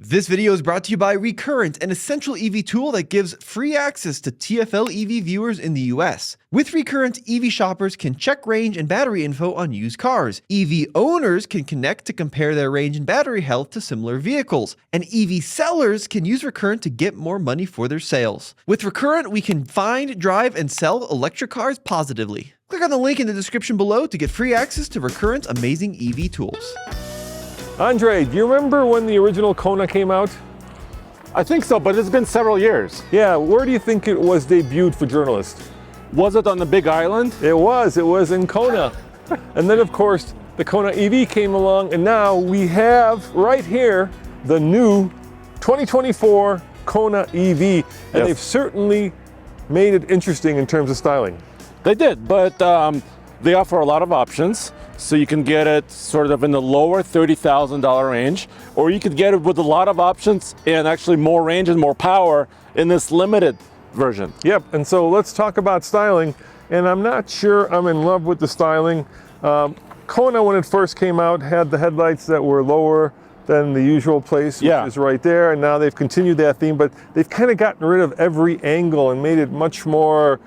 This video is brought to you by Recurrent, an essential EV tool that gives free access to TFL EV viewers in the US. With Recurrent, EV shoppers can check range and battery info on used cars. EV owners can connect to compare their range and battery health to similar vehicles. And EV sellers can use Recurrent to get more money for their sales. With Recurrent, we can find, drive, and sell electric cars positively. Click on the link in the description below to get free access to Recurrent's amazing EV tools. Andre, do you remember when the original Kona came out? I think so, but it's been several years. Yeah, where do you think it was debuted for journalists? Was it on the Big Island? It was in Kona. And then of course, the Kona EV came along, and now we have right here the new 2024 Kona EV. And they've certainly made it interesting in terms of styling. They did, but they offer a lot of options. So you can get it sort of in the lower $30,000 range, or you could get it with a lot of options and actually more range and more power in this limited version. Yep, and so let's talk about styling. And I'm not sure I'm in love with the styling. Kona, when it first came out, had the headlights that were lower than the usual place, which is right there. And now they've continued that theme, but they've kind of gotten rid of every angle and made it much more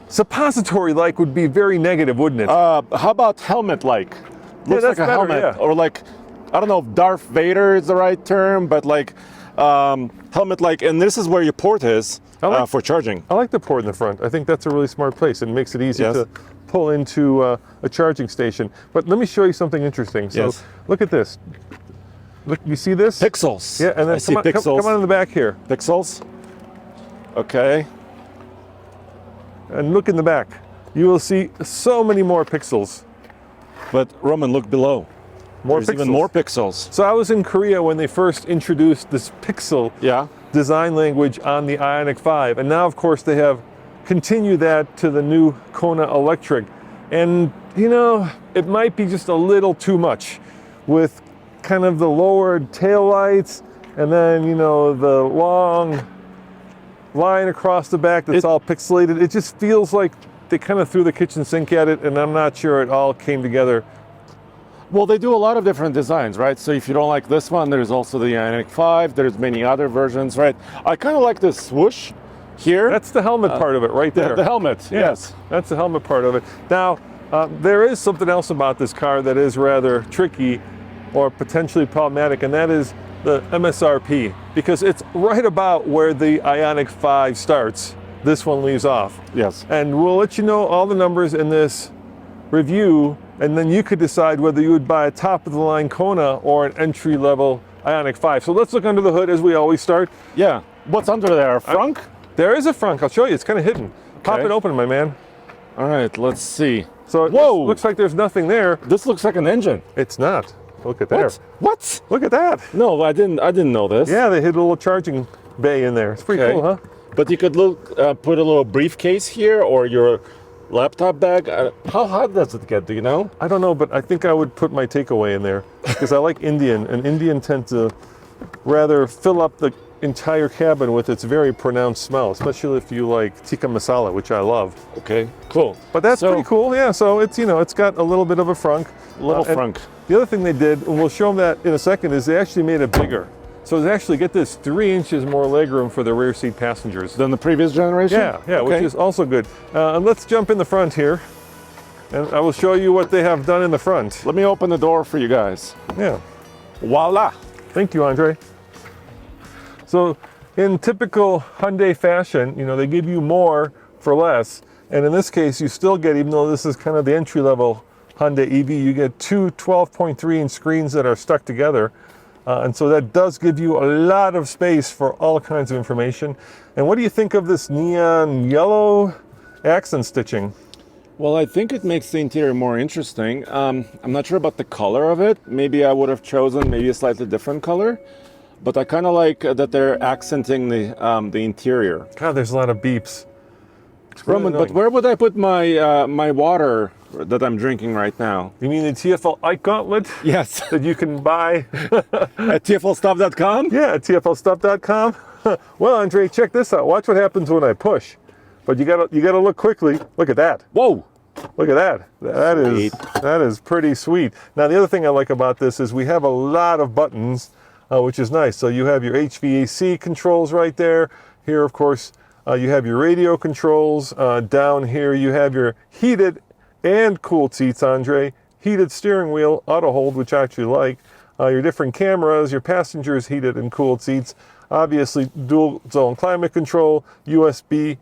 suppository-like. Would be very negative, wouldn't it? How about helmet-like? Looks like a helmet. Yeah. Or like, I don't know if Darth Vader is the right term, but like helmet-like. And this is where your port is for charging. I like the port in the front. I think that's a really smart place. It makes it easy to pull into a charging station. But let me show you something interesting. So look at this. Look, you see this? Pixels. Yeah, and then come on in the back here. Pixels. Okay. And look in the back. You will see so many more pixels. But Roman, look below. There's even more pixels. So I was in Korea when they first introduced this pixel design language on the Ioniq 5. And now, of course, they have continued that to the new Kona Electric. And, you know, it might be just a little too much with kind of the lowered taillights and then, you know, the long line across the back that's all pixelated. It just feels like they kind of threw the kitchen sink at it, and I'm not sure it all came together. Well, they do a lot of different designs, right? So if you don't like this one, there's also the Ioniq 5. There's many other versions, right? I kind of like this swoosh here. That's the helmet part of it right there. The helmet, yes. That's the helmet part of it. Now, there is something else about this car that is rather tricky or potentially problematic, and that is the MSRP, because it's right about where the Ioniq 5 starts. This one leaves off. Yes. And we'll let you know all the numbers in this review, and then you could decide whether you would buy a top-of-the-line Kona or an entry-level Ioniq 5. So let's look under the hood as we always start. Yeah. What's under there? A frunk? There is a frunk. I'll show you. It's kind of hidden. Pop it open, my man. All right, let's see. So it looks like there's nothing there. This looks like an engine. It's not. Look at there. What? Look at that. No, I didn't know this. Yeah, they hid a little charging bay in there. It's pretty cool, huh? But you could put a little briefcase here or your laptop bag. How hot does it get? Do you know? I don't know, but I think I would put my takeaway in there because I like Indian, and Indian tend to rather fill up the entire cabin with its very pronounced smell, especially if you like tikka masala, which I love. Okay, cool. But that's pretty cool, yeah. So it's, you know, it's got a little bit of a frunk. Frunk. The other thing they did, and we'll show them that in a second, is they actually made it bigger. So they actually get this 3 inches more legroom for the rear seat passengers than the previous generation. Yeah, which is also good. And let's jump in the front here, and I will show you what they have done in the front. Let me open the door for you guys. Yeah. Voila. Thank you, Andre. So in typical Hyundai fashion, you know, they give you more for less. And in this case, you still get, even though this is kind of the entry-level Hyundai EV, you get two 12.3-inch screens that are stuck together. And so that does give you a lot of space for all kinds of information. And what do you think of this neon yellow accent stitching? Well, I think it makes the interior more interesting. I'm not sure about the color of it. Maybe I would have chosen maybe a slightly different color. But I kind of like that they're accenting the interior. God, there's a lot of beeps. Roman, but where would I put my my water that I'm drinking right now? You mean the TFL Ike Gauntlet? Yes. That you can buy at TFLstuff.com? Yeah, at TFLstuff.com. Well, Andre, check this out. Watch what happens when I push. But you gotta look quickly. Look at that. Whoa. Look at that. That is pretty sweet. Now, the other thing I like about this is we have a lot of buttons which is nice. So you have your HVAC controls right there. Here, of course, you have your radio controls. Down here, you have your heated and cooled seats, Andre. Heated steering wheel, auto hold, which I actually like. Your different cameras, your passengers' heated and cooled seats. Obviously, dual zone climate control, USB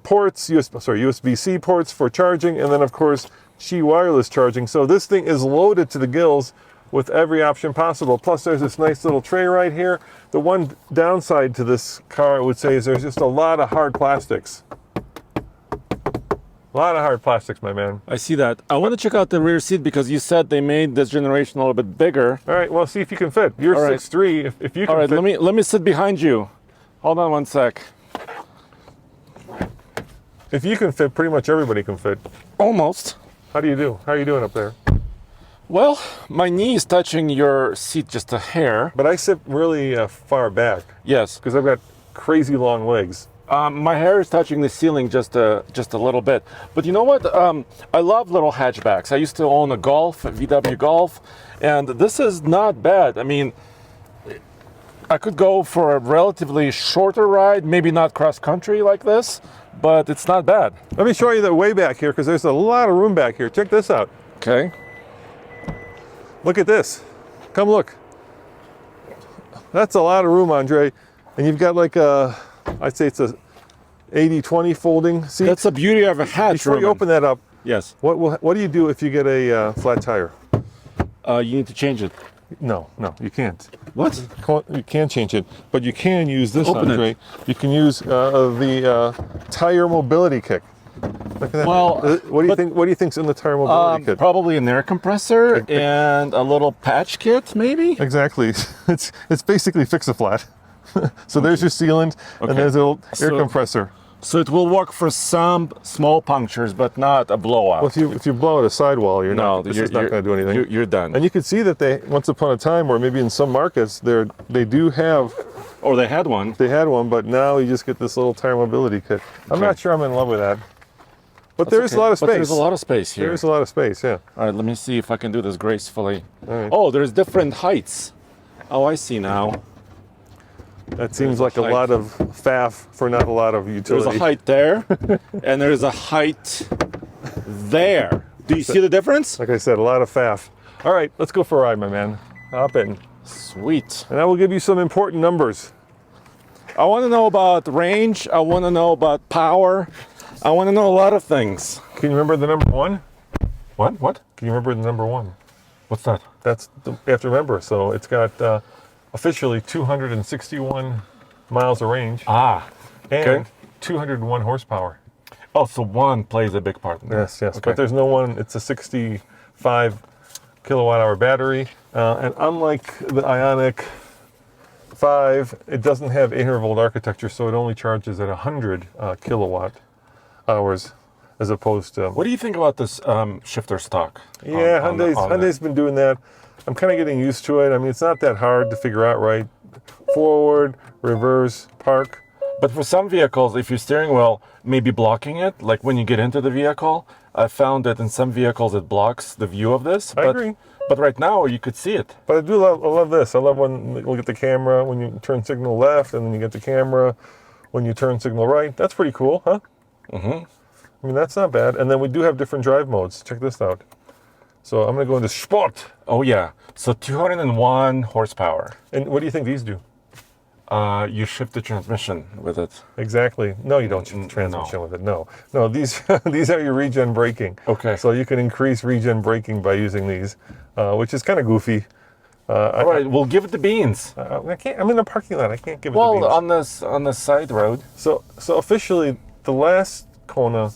ports, USB-C ports for charging, and then of course, Qi wireless charging. So this thing is loaded to the gills with every option possible. Plus, there's this nice little tray right here. The one downside to this car, I would say, is there's just a lot of hard plastics. A lot of hard plastics, my man. I see that. I want to check out the rear seat because you said they made this generation a little bit bigger. All right, well, see if you can fit. You're 6'3", if you can All right, fit. let me sit behind you. Hold on one sec. If you can fit, pretty much everybody can fit. Almost. How do you do? How are you doing up there? Well, my knee is touching your seat just a hair. But I sit really far back Yes. because I've got crazy long legs. My hair is touching the ceiling just a little bit. But you know what? I love little hatchbacks. I used to own a Golf, a VW Golf, and this is not bad. I mean, I could go for a relatively shorter ride, maybe not cross country like this, but it's not bad. Let me show you the way back here because there's a lot of room back here. Check this out. Okay. Look at this. Come look. That's a lot of room, Andre. And you've got like a, I'd say it's a 80-20 folding seat. That's the beauty of a hatch. Before you Roman. open that up, Yes. what do you do if you get a flat tire? You need to change it. No, you can't. What? You can't change it, but you can use this, Open it. Andre. You can use the tire mobility kick. Look at that. Well, what do you think? What do you think's in the tire mobility kit? Probably an air compressor and a little patch kit, maybe. Exactly. It's basically fix-a-flat. So there's your sealant, and there's a little air compressor. So it will work for some small punctures, but not a blowout. Well, if you blow out a sidewall, you're not going to do anything. You're done. And you can see that they, once upon a time, or maybe in some markets, they do have. Or they had one. They had one, but now you just get this little tire mobility kit. I'm not sure I'm in love with that. But there's a lot of space. But there's a lot of space here. There's a lot of space, yeah. All right, let me see if I can do this gracefully. All right. Oh, there's different heights. Oh, I see now. That seems like a lot of faff for not a lot of utility. There's a height there, and there's a height there. Do you see the difference? Like I said, a lot of faff. All right, let's go for a ride, my man. Hop in. Sweet. And I will give you some important numbers. I want to know about range. I want to know about power. I want to know a lot of things. Can you remember the number one? What? Can you remember the number one? What's that? You have to remember. So it's got officially 261 miles of range. Ah, and 201 horsepower. Oh, so one plays a big part in that. Yes. Okay. But there's no one. It's a 65 kilowatt hour battery, and unlike the Ioniq 5, it doesn't have 800-volt architecture, so it only charges at 100 kilowatt hours, as opposed to. What do you think about this shifter stock? Yeah, Hyundai's been doing that. I'm kind of getting used to it. I mean, it's not that hard to figure out, right? Forward, reverse, park. But for some vehicles, if your steering wheel may be blocking it, like when you get into the vehicle, I found that in some vehicles it blocks the view of this. I agree. But right now you could see it. But I love this. I love when you look at the camera, when you turn signal left, and then you get the camera when you turn signal right. That's pretty cool, huh? Mm-hmm. I mean, that's not bad. And then we do have different drive modes. Check this out. So I'm going to go into Sport. Oh, yeah. So 201 horsepower. And what do you think these do? You shift the transmission with it. Exactly. No, you don't shift the transmission with it. No, these these are your regen braking. Okay. So you can increase regen braking by using these, which is kind of goofy. All right, we'll give it the beans. I can't. I'm in the parking lot. I can't give it the beans. Well, on the side road. So officially, the last Kona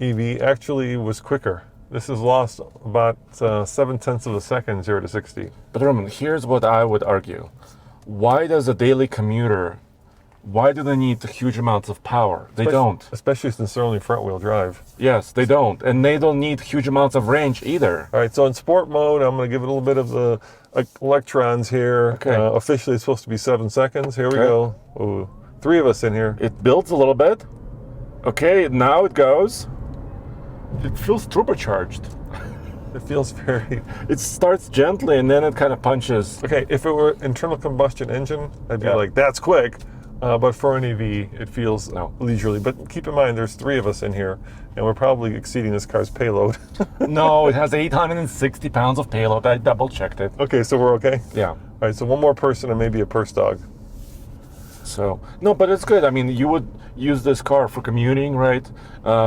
EV actually was quicker. This has lost about 0.7 of a second, 0 to 60. But Roman, here's what I would argue. Why does a daily commuter, why do they need huge amounts of power? They don't. Especially since they're only front-wheel drive. Yes, they don't. And they don't need huge amounts of range either. All right, so in sport mode, I'm going to give it a little bit of the electrons here. Okay. Officially, it's supposed to be 7 seconds. Here we go. Ooh, 3 of us in here. It builds a little bit. Okay, now it goes. It feels turbocharged. It feels very... It starts gently and then it kind of punches. Okay, if it were internal combustion engine, I'd be like, that's quick. But for an EV, it feels leisurely. But keep in mind, there's 3 of us in here, and we're probably exceeding this car's payload. No, it has 860 pounds of payload. I double checked it. Okay, so we're okay? Yeah. All right, so one more person and maybe a purse dog. So, no, but it's good. I mean, you would use this car for commuting, right?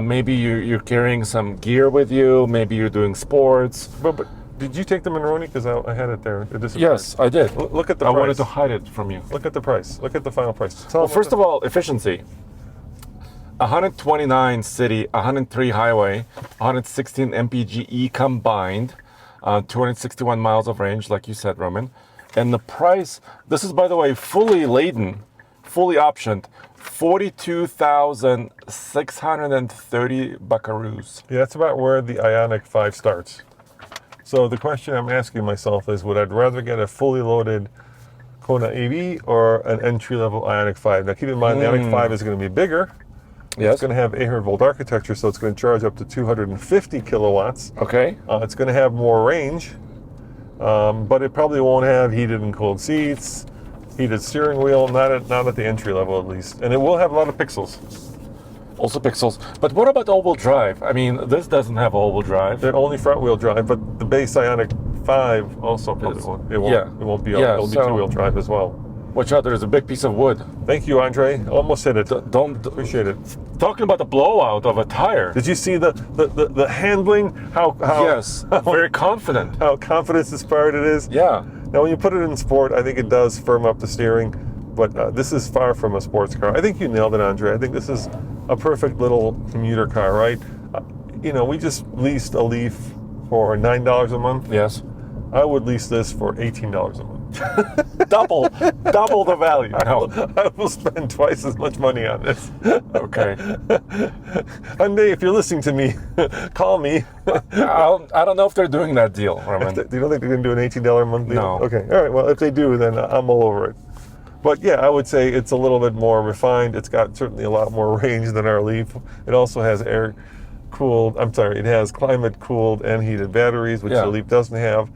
Maybe you're carrying some gear with you. Maybe you're doing sports. But did you take the Monroney? Because I had it there. It disappeared. Yes, I did. Look at the I price. wanted to hide it from you. Look at the price. Look at the final price. Well, first of all, efficiency. 129 city, 103 highway, 116 mpge combined, 261 miles of range, like you said, Roman. And the price, this is, by the way, fully laden, fully optioned, 42,630 buckaroos. Yeah, that's about where the Ioniq 5 starts. So the question I'm asking myself is, would I rather get a fully loaded Kona EV or an entry-level Ioniq 5? Now keep in mind, the Ioniq 5 is going to be bigger. Yes. It's going to have 800-volt architecture, so it's going to charge up to 250 kilowatts. Okay. It's going to have more range, but it probably won't have heated and cooled seats, heated steering wheel, not at the entry level at least. And it will have a lot of pixels. Also pixels. But what about all-wheel drive? I mean, this doesn't have all-wheel drive. They're only front-wheel drive, but the base Ioniq 5 also probably won't. It won't be. It'll be two-wheel drive as well. Watch out! There's a big piece of wood. Thank you, Andre. Almost hit it. Don't appreciate it. Talking about the blowout of a tire. Did you see the handling? How yes, very confident. How confidence-inspired it is. Yeah. Now, when you put it in sport, I think it does firm up the steering, but this is far from a sports car. I think you nailed it, Andre. I think this is a perfect little commuter car, right? We just leased a Leaf for $9 a month. Yes. I would lease this for $18 a month. double the value. No. I will spend twice as much money on this. Okay. Hyundai, if you're listening to me, call me. I don't know if they're doing that deal, Roman. Do you don't think they're going to do an $18 a month deal? No. Okay. All right. Well, if they do, then I'm all over it. But yeah, I would say it's a little bit more refined. It's got certainly a lot more range than our Leaf. It also has it has climate cooled and heated batteries, which the Leaf doesn't have.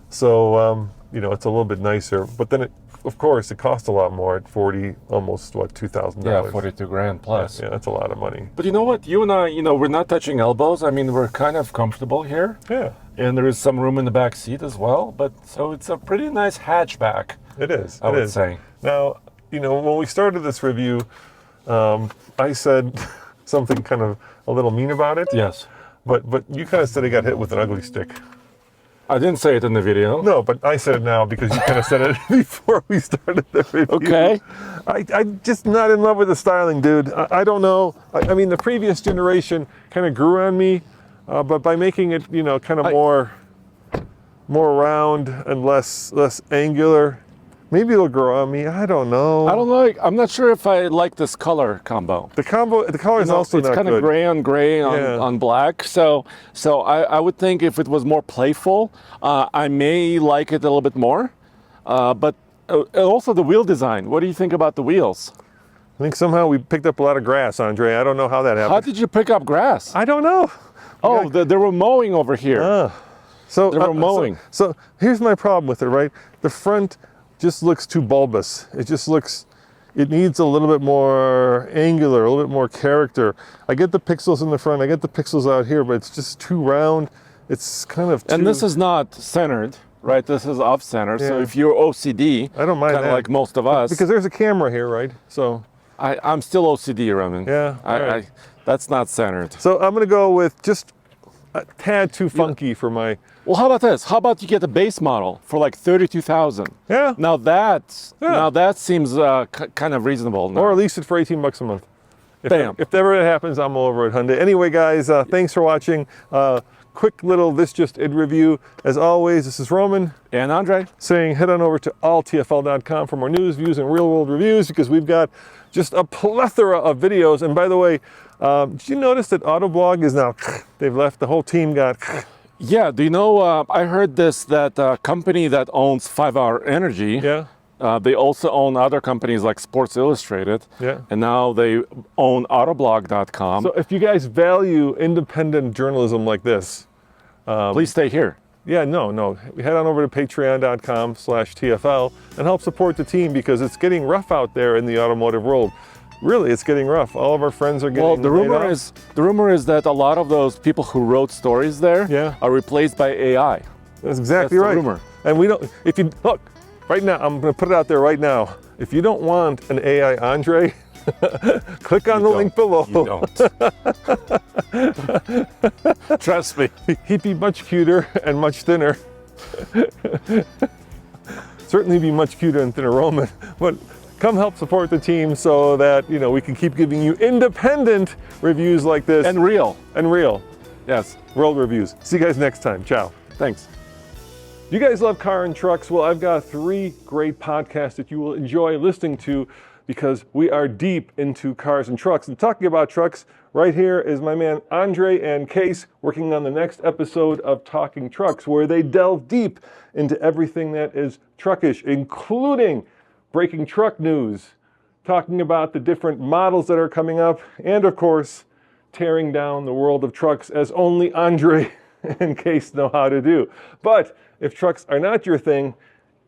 It's a little bit nicer. But then, of course, it costs a lot more at almost $2,000. Yeah, 42 grand plus. Yeah, that's a lot of money. But you know what? You and I, we're not touching elbows. I mean, we're kind of comfortable here. Yeah. And there is some room in the back seat as well. So it's a pretty nice hatchback. It is. I would say. Now, when we started this review, I said something kind of a little mean about it. Yes. But you kind of said it got hit with an ugly stick. I didn't say it in the video. No, but I said it now because you kind of said it before we started the review. Okay. I'm just not in love with the styling, dude. I don't know. I mean, the previous generation kind of grew on me, but by making it, kind of more round and less angular, maybe it'll grow on me. I don't know. I'm not sure if I like this color combo. The color is also not good. It's kind of gray on gray on black. So I would think if it was more playful, I may like it a little bit more. But also the wheel design. What do you think about the wheels? I think somehow we picked up a lot of grass, Andre. I don't know how that happened. How did you pick up grass? I don't know. They were mowing over here. So they were mowing. So here's my problem with it, right? The front just looks too bulbous. It needs a little bit more angular, a little bit more character. I get the pixels in the front, I get the pixels out here, but it's just too round. It's kind of too... And this is not centered, right? This is off-center. Yeah. So if you're OCD, I don't mind kind of that. like most of us. Because there's a camera here, right? So I'm still OCD, Roman. Yeah. Right. That's not centered. So I'm going to go with just a tad too funky for my... Well, how about this? How about you get the base model for like $32,000? Yeah. Now that seems kind of reasonable now. Or lease it for $18 a month. Bam. If ever it happens, I'm all over at Hyundai. Anyway, guys, thanks for watching. Quick little This Just It review. As always, this is Roman. And Andre. Saying head on over to alltfl.com for more news, views, and real-world reviews, because we've got just a plethora of videos. And by the way, did you notice that Autoblog is now, they've left, the whole team got... Yeah, do you know, I heard that company that owns 5 Hour Energy, they also own other companies like Sports Illustrated, and now they own Autoblog.com. So if you guys value independent journalism like this, Please stay here. Yeah, no. Head on over to patreon.com/TFL and help support the team because it's getting rough out there in the automotive world. Really, it's getting rough. All of our friends are getting Well, the rumor is that a lot of those people who wrote stories there are replaced by AI. That's exactly right. The rumor. And we don't, if you, look, right now, I'm going to put it out there right now. If you don't want an AI Andre, click on the link below. You don't. Trust me. He'd be much cuter and much thinner. Certainly be much cuter and thinner Roman. But come help support the team so that, we can keep giving you independent reviews like this. And real. Yes. World reviews. See you guys next time. Ciao. Thanks. You guys love car and trucks? Well, I've got 3 great podcasts that you will enjoy listening to because we are deep into cars and trucks. And talking about trucks, right here is my man Andre and Case working on the next episode of Talking Trucks, where they delve deep into everything that is truckish, including breaking truck news, talking about the different models that are coming up, and of course, tearing down the world of trucks as only Andre and Case know how to do. But if trucks are not your thing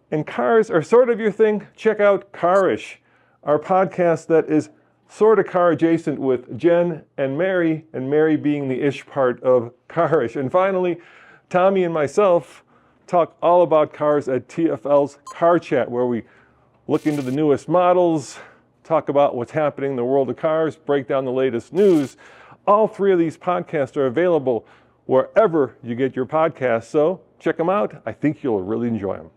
and cars are sort of your thing, check out Carish, our podcast that is sort of car adjacent with Jen and Mary being the ish part of Carish. And finally, Tommy and myself talk all about cars at TFL's Car Chat, where we look into the newest models, talk about what's happening in the world of cars, break down the latest news. All 3 of these podcasts are available wherever you get your podcasts, so check them out. I think you'll really enjoy them.